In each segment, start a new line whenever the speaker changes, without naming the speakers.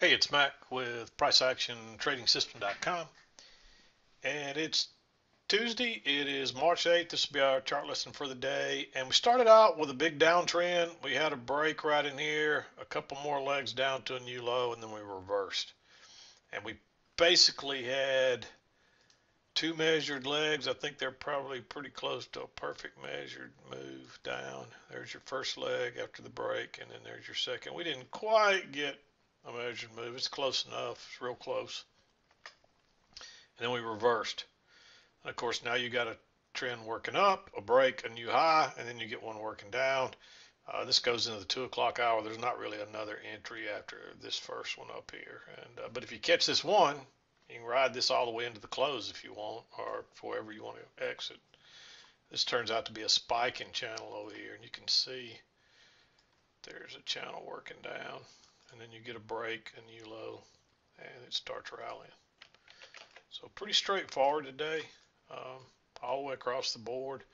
Hey, it's Mack with PriceActionTradingSystem.com, and it's Tuesday. It is March 8th. This will be our chart lesson for the day. And we started out with a big downtrend. We had a break right in here, a couple more legs down to a new low, and then we reversed. And we basically had two measured legs. I think they're probably pretty close to a perfect measured move down. There's your first leg after the break, and then there's your second. We didn't quite get a measured move. It's close enough. It's real close. And then we reversed. And of course, now you got a trend working up, a break, a new high, and then you get one working down. This goes into the 2 o'clock hour. There's not really another entry after this first one up here. But if you catch this one, you can ride this all the way into the close if you want, or wherever you want to exit. This turns out to be a spiking channel over here, and you can see there's a channel working down, and then you get a break, a new low, and it starts rallying. So pretty straightforward today, all the way across the board.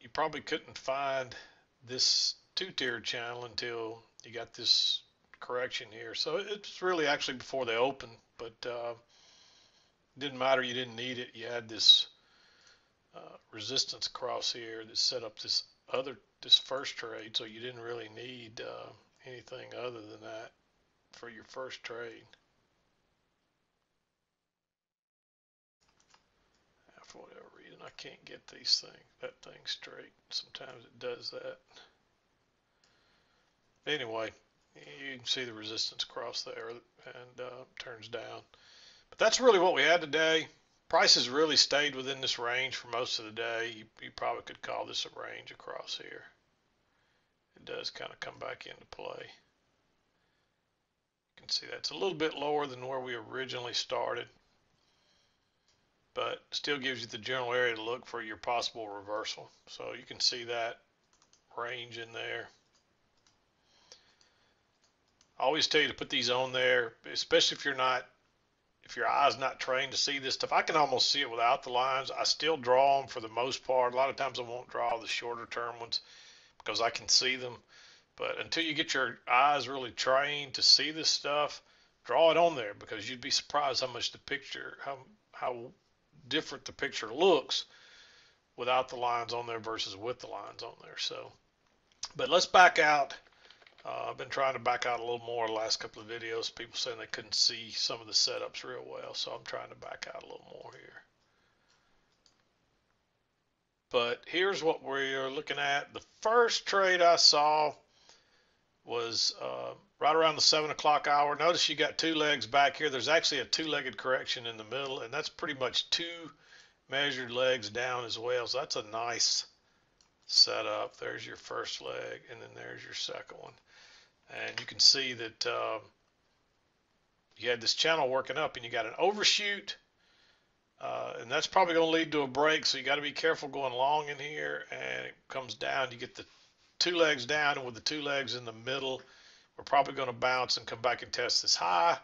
You probably couldn't find this two-tiered channel until you got this correction here. So it's really actually before they open, but didn't matter. You didn't need it. You had this resistance across here that set up this first trade, so you didn't really need anything other than that for your first trade. For whatever reason, I can't get that thing straight. Sometimes it does that. Anyway, you can see the resistance across there and turns down. But that's really what we had today. Prices really stayed within this range for most of the day. You probably could call this a range across here. It does kind of come back into play. You can see that's a little bit lower than where we originally started, but still gives you the general area to look for your possible reversal. So you can see that range in there. I always tell you to put these on there, especially if your eye's not trained to see this stuff. I can almost see it without the lines. I still draw them for the most part. A lot of times I won't draw the shorter term ones because I can see them. But until you get your eyes really trained to see this stuff, draw it on there, because you'd be surprised how much how different the picture looks without the lines on there versus with the lines on there. So, but let's back out. I've been trying to back out a little more the last couple of videos. People saying they couldn't see some of the setups real well, so I'm trying to back out a little more here. But here's what we're looking at. The first trade I saw was right around the 7 o'clock hour. Notice you got two legs back here. There's actually a two-legged correction in the middle, and that's pretty much two measured legs down as well. So that's a nice setup. There's your first leg, and then there's your second one. And you can see that you had this channel working up, and you got an overshoot, and that's probably going to lead to a break. So you got to be careful going long in here. And it comes down. You get the two legs down, and with the two legs in the middle, we're probably going to bounce and come back and test this high.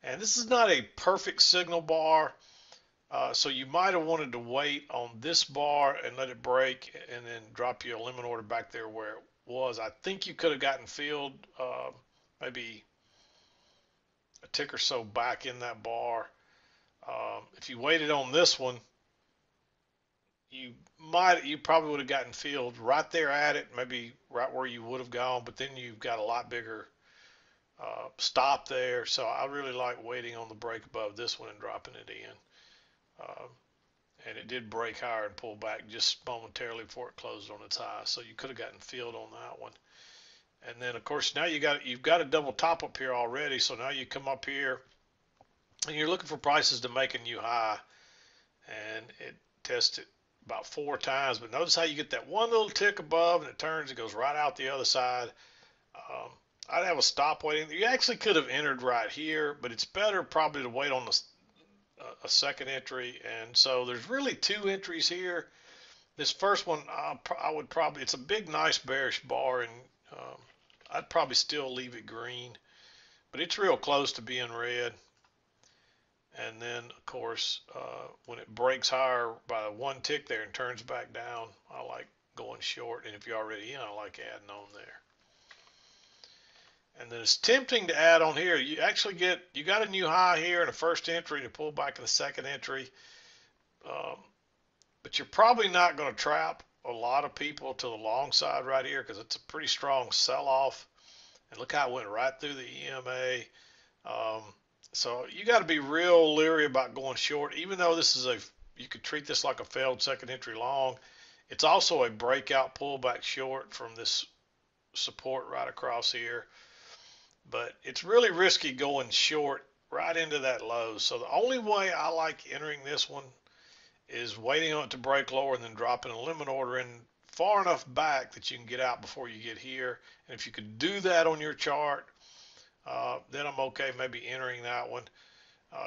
And this is not a perfect signal bar, so you might have wanted to wait on this bar and let it break and then drop your limit order back there where it was. I think you could have gotten filled maybe a tick or so back in that bar. If you waited on this one, you probably would have gotten filled right there at it, maybe right where you would have gone, but then you've got a lot bigger stop there. So I really like waiting on the break above this one and dropping it in. And it did break higher and pull back just momentarily before it closed on its high. So you could have gotten filled on that one. And then of course now you've got a double top up here already. So now you come up here and you're looking for prices to make a new high, and it tested about 4 times. But notice how you get that one little tick above and it turns, it goes right out the other side. I'd have a stop waiting. You actually could have entered right here, but it's better probably to wait on a second entry. And so there's really two entries here. This first one, I would probably, it's a big, nice bearish bar, and I'd probably still leave it green, but it's real close to being red. And then, of course, when it breaks higher by one tick there and turns back down, I like going short. And if you're already in, I like adding on there. And then it's tempting to add on here. You actually you got a new high here in the first entry to pull back in the second entry. Um, but you're probably not going to trap a lot of people to the long side right here because it's a pretty strong sell-off. And look how it went right through the EMA. Um, so you got to be real leery about going short, even though this is you could treat this like a failed second entry long. It's also a breakout pullback short from this support right across here. But it's really risky going short right into that low. So the only way I like entering this one is waiting on it to break lower and then dropping a limit order in far enough back that you can get out before you get here. And if you could do that on your chart, then I'm okay maybe entering that one.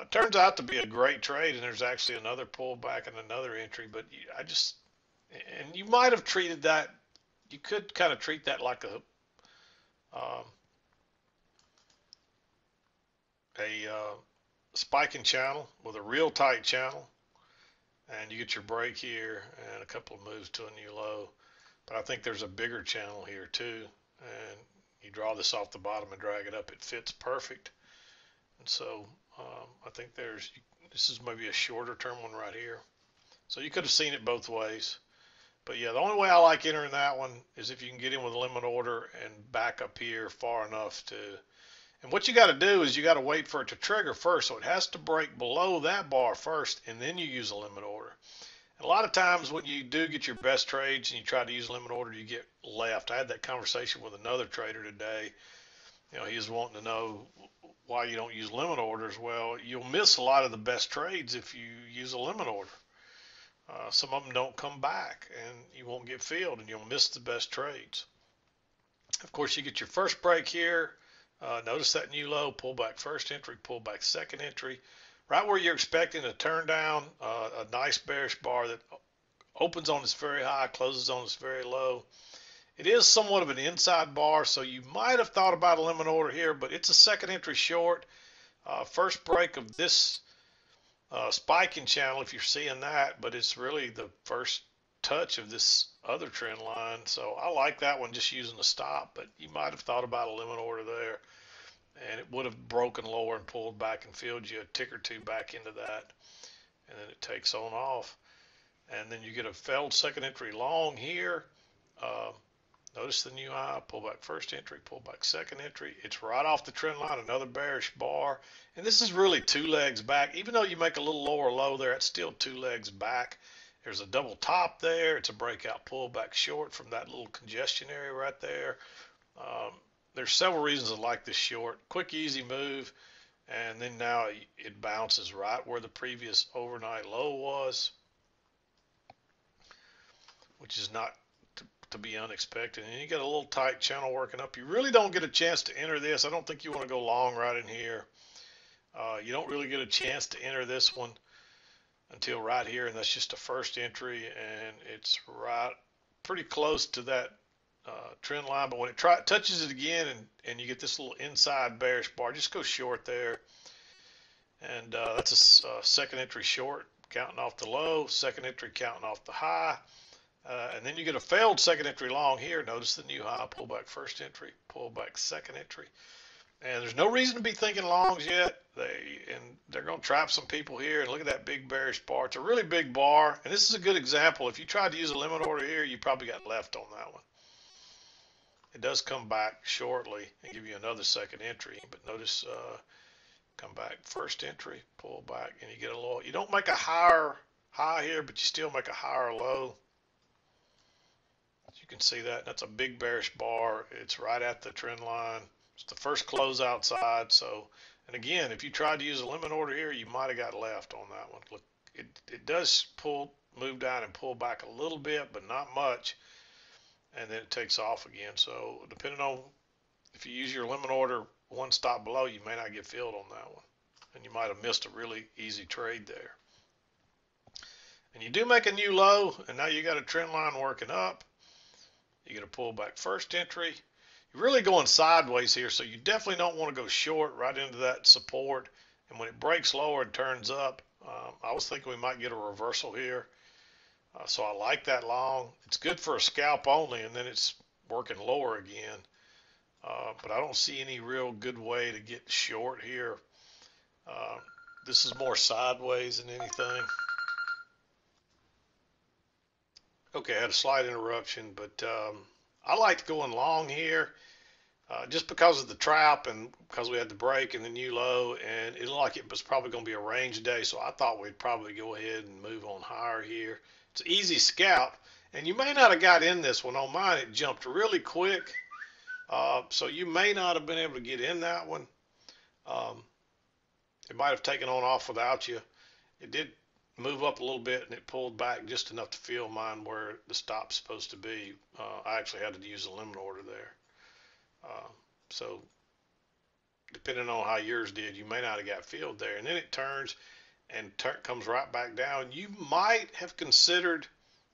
It turns out to be a great trade, and there's actually another pullback and another entry. But and you might have treated that, you could kind of treat that like a spiking channel with a real tight channel, and you get your break here and a couple of moves to a new low. But I think there's a bigger channel here too, and you draw this off the bottom and drag it up. It fits perfect. And so I think this is maybe a shorter term one right here. So you could have seen it both ways. But yeah, the only way I like entering that one is if you can get in with a limit order and back up here far enough to. And what you got to do is you got to wait for it to trigger first. So it has to break below that bar first, and then you use a limit order. And a lot of times when you do get your best trades and you try to use a limit order, you get left. I had that conversation with another trader today. He was wanting to know why you don't use limit orders. Well, you'll miss a lot of the best trades if you use a limit order. Some of them don't come back, and you won't get filled, and you'll miss the best trades. Of course, you get your first break here. Notice that new low, pull back first entry, pull back second entry. Right where you're expecting a turn down, a nice bearish bar that opens on this very high, closes on this very low. It is somewhat of an inside bar, so you might have thought about a limit order here, but it's a second entry short. First break of this spiking channel, if you're seeing that, but it's really the first touch of this other trend line. So I like that one just using the stop, but you might have thought about a limit order there, and it would have broken lower and pulled back and filled you a tick or two back into that, and then it takes on off. And then you get a failed second entry long here. Notice the new high, pull back first entry, pull back second entry. It's right off the trend line, another bearish bar. And this is really 2 legs back. Even though you make a little lower low there, it's still 2 legs back. There's a double top there. It's a breakout pullback short from that little congestion area right there. There's several reasons I like this short. Quick, easy move. And then now it bounces right where the previous overnight low was, which is not to be unexpected. And you get a little tight channel working up. You really don't get a chance to enter this. I don't think you want to go long right in here. You don't really get a chance to enter this one until right here, and that's just a first entry, and it's right pretty close to that trend line. But when it touches it again and you get this little inside bearish bar, just go short there. And that's a second entry short, counting off the low, second entry counting off the high. And then you get a failed second entry long here. Notice the new high, pull back first entry, pull back second entry. And there's no reason to be thinking longs yet. They're going to trap some people here. And look at that big bearish bar. It's a really big bar. And this is a good example. If you tried to use a limit order here, you probably got left on that one. It does come back shortly and give you another second entry. But notice, come back first entry, pull back, and you get a low. You don't make a higher high here, but you still make a higher low. You can see that. That's a big bearish bar. It's right at the trend line. It's the first close outside. So, and again, if you tried to use a limit order here, you might have got left on that one. Look, it does move down and pull back a little bit, but not much. And then it takes off again. So depending on if you use your limit order one stop below, you may not get filled on that one. And you might have missed a really easy trade there. And you do make a new low, and now you got a trend line working up. You get a pullback first entry. You're really going sideways here, so you definitely don't want to go short right into that support. And when it breaks lower and turns up, I was thinking we might get a reversal here. So I like that long. It's good for a scalp only, and then it's working lower again. but I don't see any real good way to get short here. Uh, this is more sideways than anything. Okay, I had a slight interruption, but I liked going long here just because of the trap and because we had the break and the new low, and it looked like it was probably going to be a range day, so I thought we'd probably go ahead and move on higher here. It's an easy scalp, and you may not have got in this one. On mine, it jumped really quick, so you may not have been able to get in that one. Um, it might have taken on off without you. It did move up a little bit and it pulled back just enough to feel mine where the stop's supposed to be. I actually had to use a limit order there. Uh, so depending on how yours did, you may not have got filled there. And then it turns and comes right back down. You might have considered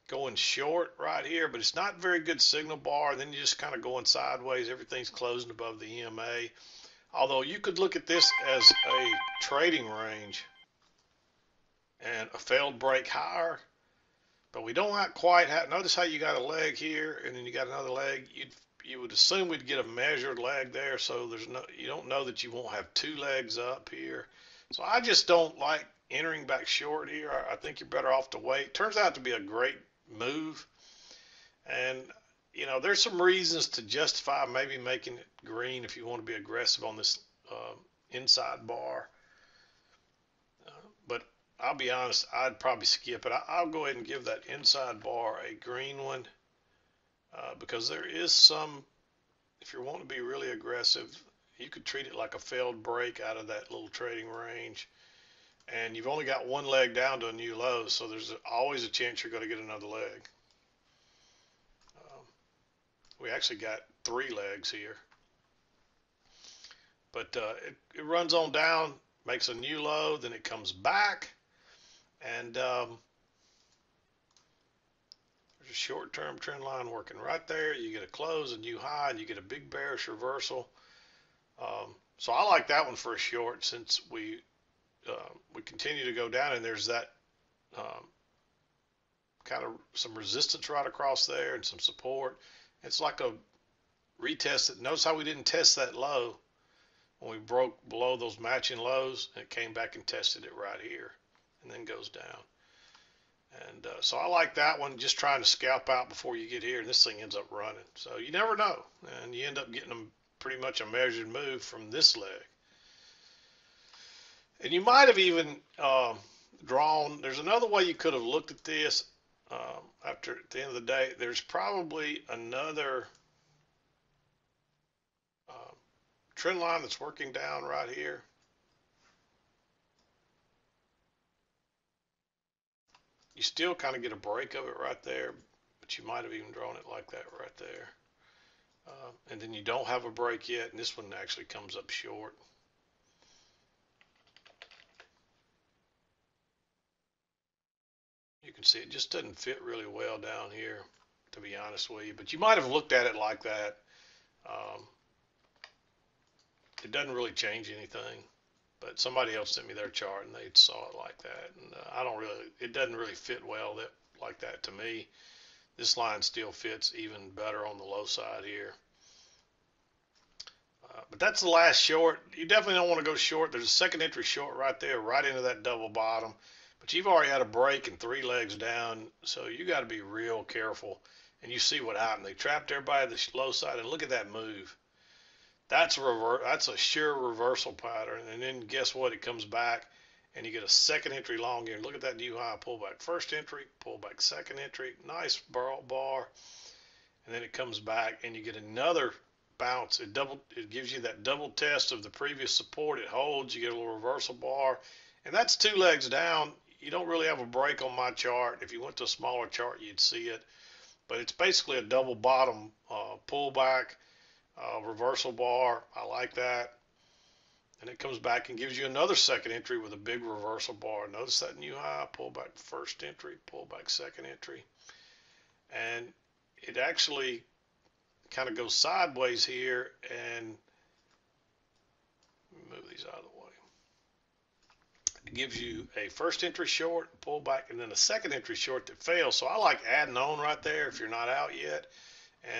going short right here, but it's not a very good signal bar. And then you're just kind of going sideways. Everything's closing above the EMA. Although you could look at this as a trading range and a failed break higher, but we don't quite have. Notice how you got a leg here, and then you got another leg. You would assume we'd get a measured leg there, so you don't know that you won't have two legs up here. So I just don't like entering back short here. I think you're better off to wait. Turns out to be a great move, and there's some reasons to justify maybe making it green if you want to be aggressive on this inside bar. But I'll be honest, I'd probably skip it. I'll go ahead and give that inside bar a green one because there is some, if you're wanting to be really aggressive, you could treat it like a failed break out of that little trading range. And you've only got one leg down to a new low, so there's always a chance you're going to get another leg. We actually got three legs here. But it runs on down, makes a new low, then it comes back. And there's a short-term trend line working right there. You get a close, a new high, and you get a big bearish reversal. So I like that one for a short since we continue to go down, and there's that kind of some resistance right across there and some support. It's like a retest. Notice how we didn't test that low when we broke below those matching lows, and it came back and tested it right here and then goes down. And so I like that one, just trying to scalp out before you get here, and this thing ends up running. So you never know, and you end up getting pretty much a measured move from this leg. And you might have even drawn, there's another way you could have looked at this at the end of the day. There's probably another trend line that's working down right here. You still kind of get a break of it right there, but you might have even drawn it like that right there. And then you don't have a break yet, and this one actually comes up short. You can see it just doesn't fit really well down here, to be honest with you. But you might have looked at it like that. It doesn't really change anything. But somebody else sent me their chart and they saw it like that. And it doesn't really fit well like that to me. This line still fits even better on the low side here. But that's the last short. You definitely don't want to go short. There's a second entry short right there, right into that double bottom. But you've already had a break and three legs down, so you got to be real careful. And you see what happened. They trapped everybody at the low side, and look at that move. That's a sure reversal pattern. And then guess what? It comes back, and you get a second entry long here. Look at that new high pullback. First entry, pullback, second entry, nice bar, and then it comes back, and you get another bounce. It gives you that double test of the previous support. It holds. You get a little reversal bar, and that's two legs down. You don't really have a break on my chart. If you went to a smaller chart, you'd see it. But it's basically a double bottom pullback, reversal bar. I like that. And it comes back and gives you another second entry with a big reversal bar. Notice that new high, pullback first entry, pullback second entry. And it actually kind of goes sideways here and move these out of the way. It gives you a first entry short, pullback, and then a second entry short that fails. So I like adding on right there if you're not out yet.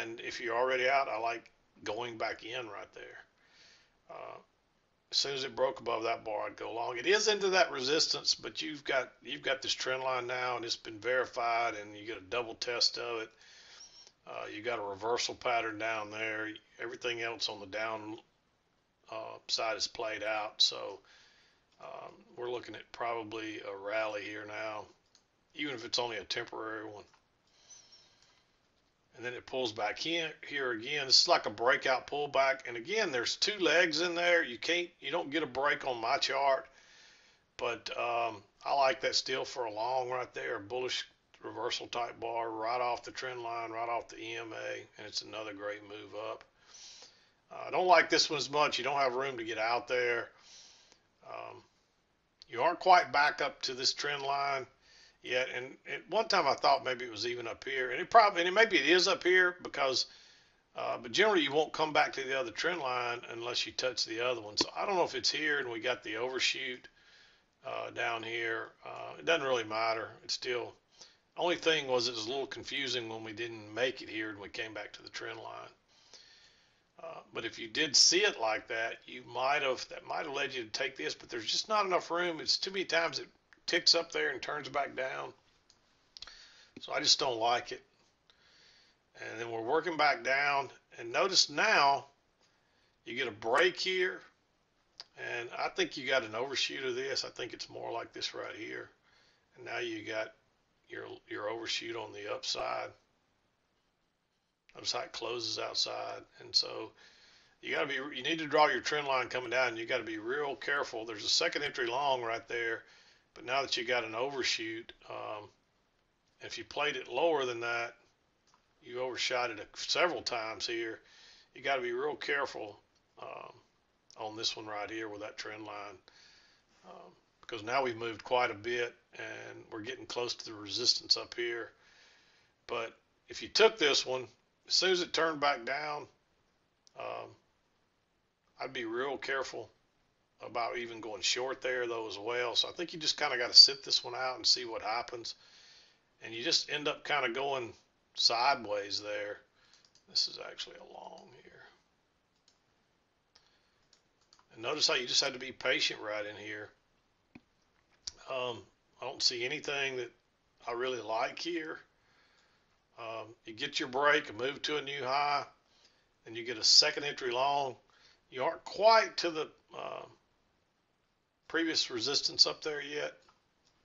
And if you're already out, I like going back in right there. As soon as it broke above that bar, I'd go long. It is into that resistance, but you've got this trend line now, and it's been verified, and you get a double test of it. You got a reversal pattern down there. Everything else on the down side is played out. So we're looking at probably a rally here now, even if it's only a temporary one. And then it pulls back in here again. This is like a breakout pullback. And again, there's two legs in there. You don't get a break on my chart, but I like that still for a long right there, a bullish reversal type bar right off the trend line, right off the EMA, and it's another great move up. I don't like this one as much. You don't have room to get out there. You aren't quite back up to this trend line yet. And at one time I thought maybe it was even up here, and maybe it is up here because, but generally you won't come back to the other trend line unless you touch the other one. So I don't know if it's here and we got the overshoot down here. It doesn't really matter. It's still, only thing was it was a little confusing when we didn't make it here and we came back to the trend line. But if you did see it like that, that might have led you to take this, but there's just not enough room. It's too many times it ticks up there and turns back down. So I just don't like it. And then we're working back down, and notice now you get a break here, and I think you got an overshoot of this. I think it's more like this right here. And now you got your overshoot on the upside. Notice how it closes outside, and so you need to draw your trend line coming down, and you got to be real careful. There's a second entry long right there, but now that you got an overshoot, if you played it lower than that, you overshot it several times here. You got to be real careful on this one right here with that trend line, because now we've moved quite a bit, and we're getting close to the resistance up here. But if you took this one, as soon as it turned back down, I'd be real careful about even going short there though as well. So I think you just kind of got to sit this one out and see what happens. And you just end up kind of going sideways there. This is actually a long here. And notice how you just had to be patient right in here. I don't see anything that I really like here. You get your break and move to a new high, and you get a second entry long. You aren't quite to the previous resistance up there yet.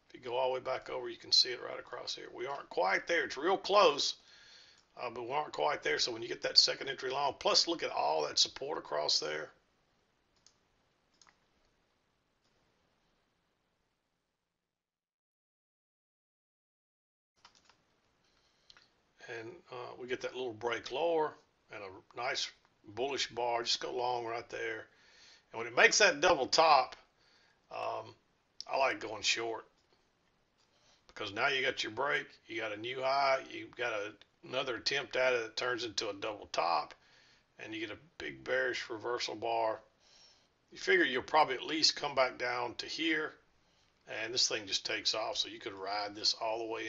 If you go all the way back over, you can see it right across here. We aren't quite there. It's real close, but we aren't quite there. So when you get that second entry long, plus look at all that support across there. And we get that little break lower and a nice bullish bar. Just go long right there. And when it makes that double top, I like going short, because now you got your break, you got a new high, you've got another attempt at it that turns into a double top, and you get a big bearish reversal bar. You figure you'll probably at least come back down to here, and this thing just takes off. So you could ride this all the way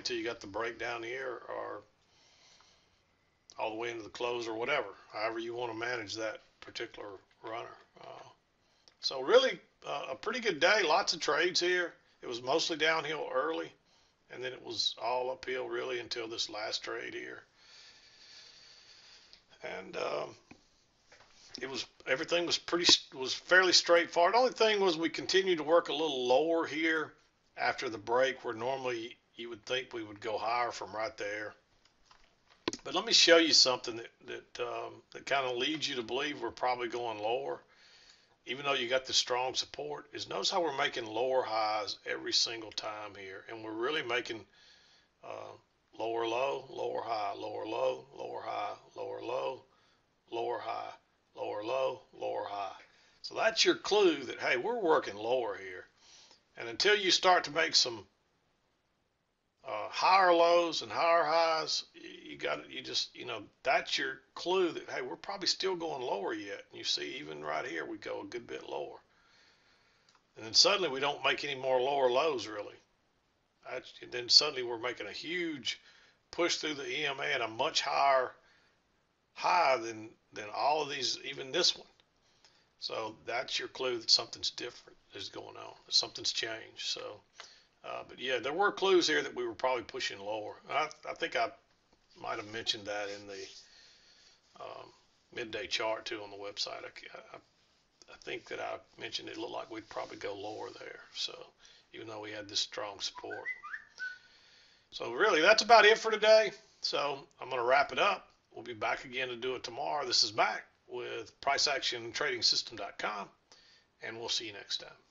till you got the break down here, or all the way into the close, or whatever, however you want to manage that particular runner. So really a pretty good day. Lots of trades here. It was mostly downhill early, and then it was all uphill really until this last trade here. And everything was fairly straightforward. The only thing was we continued to work a little lower here after the break, where normally you would think we would go higher from right there. But let me show you something that kind of leads you to believe we're probably going lower, even though you got the strong support. Is notice how we're making lower highs every single time here, and we're really making lower low, lower high, lower low, lower high, lower low, lower high, lower low, lower high. So that's your clue that, hey, we're working lower here. And until you start to make some higher lows and higher highs, that's your clue that, hey, we're probably still going lower yet. And you see, even right here, we go a good bit lower. And then suddenly we don't make any more lower lows really. And then suddenly we're making a huge push through the EMA and a much higher higher than all of these, even this one. So that's your clue that something's different is going on, that something's changed. So, but yeah, there were clues here that we were probably pushing lower. I think I might have mentioned that in the midday chart too on the website. I think that I mentioned it looked like we'd probably go lower there. So even though we had this strong support. So really, that's about it for today. So I'm going to wrap it up. We'll be back again to do it tomorrow. This is Mack with PriceActionTradingSystem.com, and we'll see you next time.